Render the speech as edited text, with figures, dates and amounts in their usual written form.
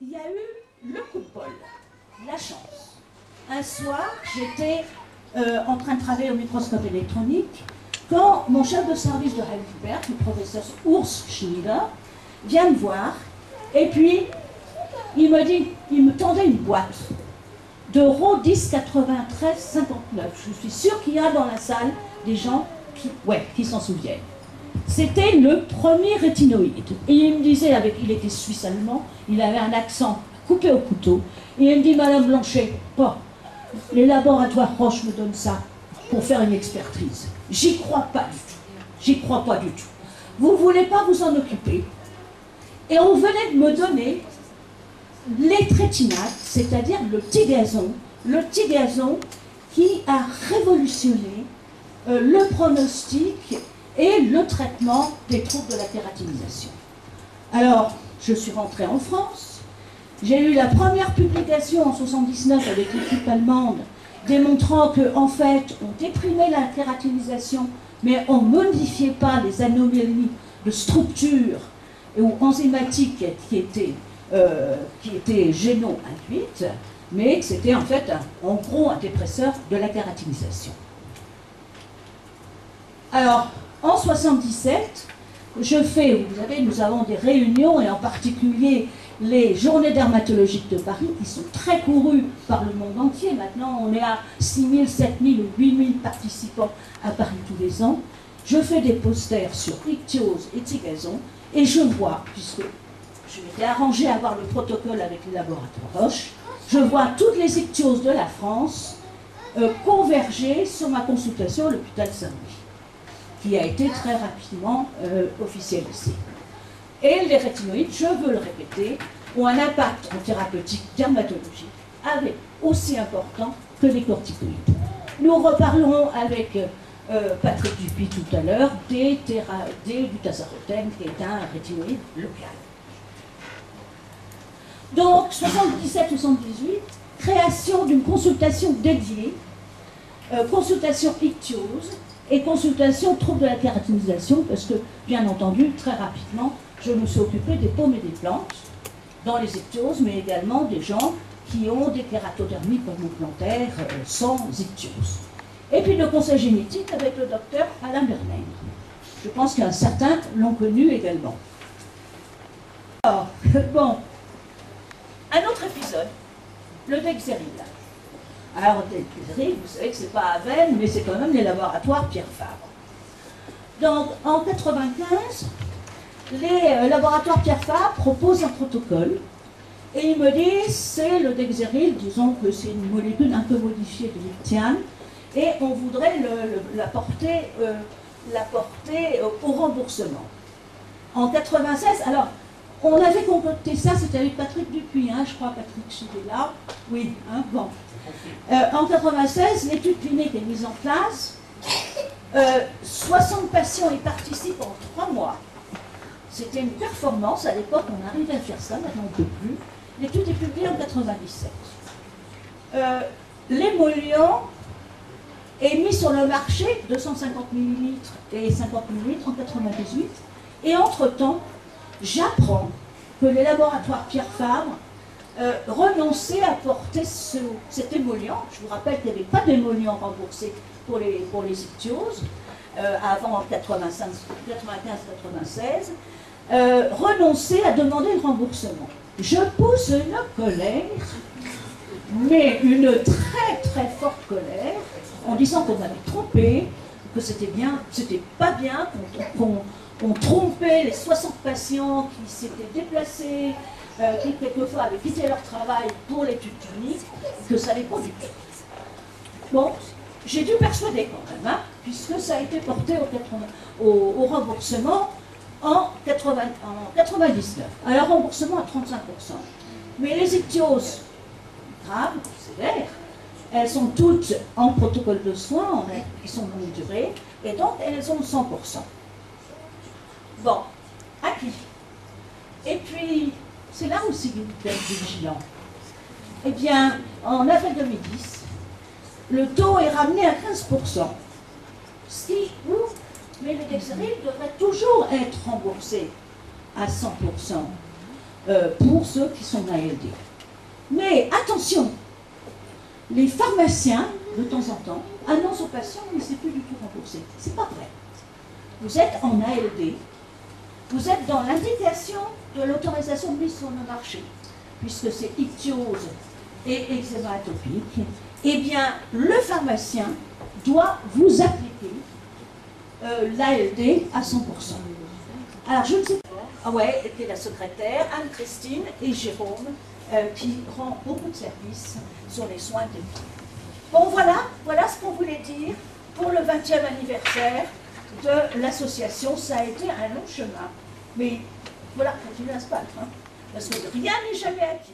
il y a eu le coup de bol, la chance. Un soir, j'étais en train de travailler au microscope électronique quand mon chef de service de Heidelberg, le professeur Urs Schneider, vient me voir et puis il me tendait une boîte d'euros 10 93 59. Je suis sûre qu'il y a dans la salle des gens qui s'en souviennent. C'était le premier rétinoïde. Et il me disait, il était suisse-allemand, il avait un accent coupé au couteau, et il me dit, Madame Blanchet, bon, les laboratoires Roche me donnent ça pour faire une expertise. J'y crois pas du tout. J'y crois pas du tout. Vous voulez pas vous en occuper? Et on venait de me donner les trétinates, c'est-à-dire le petit gazon qui a révolutionné le pronostic et le traitement des troubles de la kératinisation. Alors, je suis rentrée en France, j'ai eu la première publication en 1979 avec l'équipe allemande démontrant qu'en fait, on déprimait la kératinisation, mais on ne modifiait pas les anomalies de structure ou enzymatiques qui étaient géno-induites, mais que c'était en fait, en gros, un dépresseur de la kératinisation. Alors, en 1977, vous savez, nous avons des réunions, et en particulier les journées dermatologiques de Paris, qui sont très courues par le monde entier. Maintenant, on est à 6 000, 7 000 ou 8 000 participants à Paris tous les ans. Je fais des posters sur ichtyose et tigazon, et je vois, puisque je m'étais arrangé à avoir le protocole avec les laboratoires Roche, je vois toutes les ichtyoses de la France converger sur ma consultation à l'hôpital Saint-Louis, qui a été très rapidement officialisé. Et les rétinoïdes, je veux le répéter, ont un impact en thérapeutique dermatologique aussi important que les corticoïdes. Nous reparlerons avec Patrick Dupuis tout à l'heure du tazarotène, qui est un rétinoïde local. Donc, 77-78, création d'une consultation dédiée, consultation ichtyose et consultation trouble de la kératinisation, parce que, bien entendu, très rapidement, je me suis occupée des paumes et des plantes, dans les ichtyoses, mais également des gens qui ont des kératodermies palmoplantaires sans ichtyose. Et puis le conseil génétique avec le docteur Alain Bernheim. Je pense qu'un certain l'ont connu également. Alors, bon, un autre épisode, le Dexeril. Alors, Dexeril, vous savez que c'est pas à Vennes, mais c'est quand même les laboratoires Pierre Fabre. Donc, en 1995, les laboratoires Pierre Fabre proposent un protocole, et ils me disent, c'est le Dexeril, disons que c'est une molécule un peu modifiée de l'Ictiane, et on voudrait l'apporter au remboursement. En 96, alors, on avait concocté ça, c'était avec Patrick Dupuis, hein, je crois, Patrick, j'étais là. Oui, hein, bon. En 96, l'étude clinique est mise en place. 60 patients y participent en 3 mois. C'était une performance, à l'époque, on arrivait à faire ça, maintenant on ne peut plus. L'étude est publiée en 97. L'émollient est mis sur le marché, 250 ml et 50 ml en 98. Et entre-temps, j'apprends que les laboratoires Pierre Fabre renonçaient à porter cet émollient. Je vous rappelle qu'il n'y avait pas d'émollient remboursé pour les ichtyoses avant 95-96. Renonçaient à demander le remboursement. Je pousse une colère, mais une très très forte colère, en disant qu'on m'avait trompé, que c'était pas bien, qu'on trompait les 60 patients qui s'étaient déplacés, qui quelquefois avaient quitté leur travail pour l'étude clinique, que ça n'allait pas du tout. Bon, j'ai dû persuader quand même, hein, puisque ça a été porté au remboursement en 99. Alors remboursement à 35%. Mais les ichtyoses graves, sévères, elles sont toutes en protocole de soins, qui sont longue durée, et donc elles ont 100%. Bon, acquis. Et puis, c'est là aussi qu'il faut être vigilant. Eh bien, en avril 2010, le taux est ramené à 15%. Ce qui ouvre, mais le Dexeril devrait toujours être remboursé à 100%. pour ceux qui sont ALD. Mais attention, les pharmaciens, de temps en temps, annoncent aux patients mais c'est plus du tout remboursé. C'est pas vrai. Vous êtes en ALD, vous êtes dans l'indication de l'autorisation de mise sur le marché, puisque c'est ichtyose et eczéma atopique, eh bien, le pharmacien doit vous appliquer l'ALD à 100%. Alors, je ne sais pas. Ah ouais, et puis la secrétaire, Anne-Christine et Jérôme, qui rend beaucoup de services sur les soins des filles. Bon, voilà ce qu'on voulait dire pour le 20e anniversaire de l'association. Ça a été un long chemin, mais voilà, continuez à se battre, hein, parce que rien n'est jamais acquis.